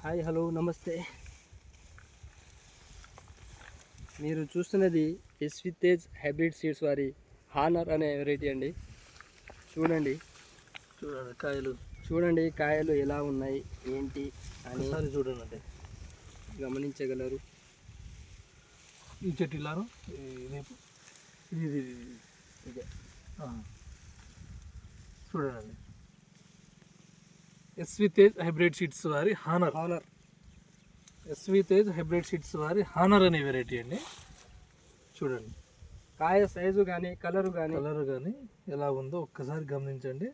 Hi hello నమస్తే. మీరు చూస్తున్నది ఎస్వి తేజ్ హైబ్రిడ్ సీడ్స్ వారి హానర్ అనే వెరైటీ అండి. చూడండి కాయలు ఎలా ఉన్నాయి ఏంటి అని చూడండి, గమనించగలరు. ఈ చెట్టు ఇలాను ఇది ఇదే చూడండి, ఎస్వి తేజ్ హైబ్రిడ్ సీడ్స్ వారి honour SV Tej hybrid seeds వారి హానర్ అనే వెరైటీ అండి. చూడండి, కాయ సైజు కానీ కలరు కానీ ఎలా ఉందో ఒక్కసారి గమనించండి.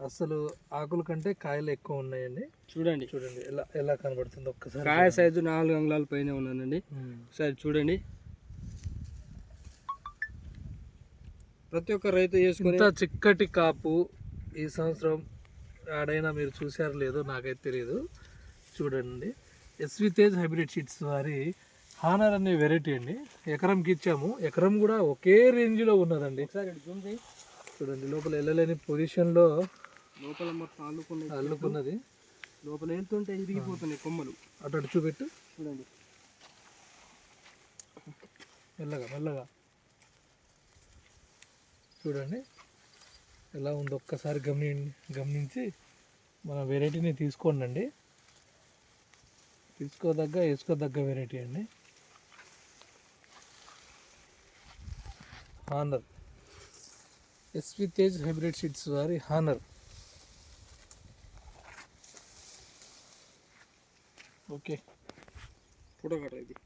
అసలు ఆకుల కంటే కాయలు ఎక్కువ ఉన్నాయండి. చూడండి ఎలా ఎలా కనబడుతుందో ఒక్కసారి. కాయ సైజు 4 అంగుళాల పైన ఉన్నానండి. ఒకసారి చూడండి. ప్రతి ఒక్క రైతు వేసుకుని ఇంత చిక్కటి కాపు ఈ సంవత్సరం ఆడైనా మీరు చూసారు లేదో నాకైతే తెలియదు. చూడండి, ఎస్వి తేజ్ హైబ్రిడ్ సీడ్స్ వారి హానర్ అనే వెరైటీ అండి. ఎకరంకి ఇచ్చాము, ఎకరం కూడా ఒకే రేంజ్లో ఉన్నదండి. చూడండి, లోపల వెళ్ళలేని పొజిషన్లో లోపల మొత్తం అల్లుకున్నది. లోపల వెళ్తుంటే ఇరిగిపోతున్నాయి కొమ్మలు. అటు చూపెట్టు. చూడండి, మెల్లగా చూడండి ఎలా ఉందో ఒక్కసారి గమనించి మన వెరైటీని తీసుకోండి. వేసుకోదగ్గ వెరైటీ అండి. Honour SV Tej hybrid seeds వారి హానర్. ఓకే, ఫోటో కట్ట ఇది.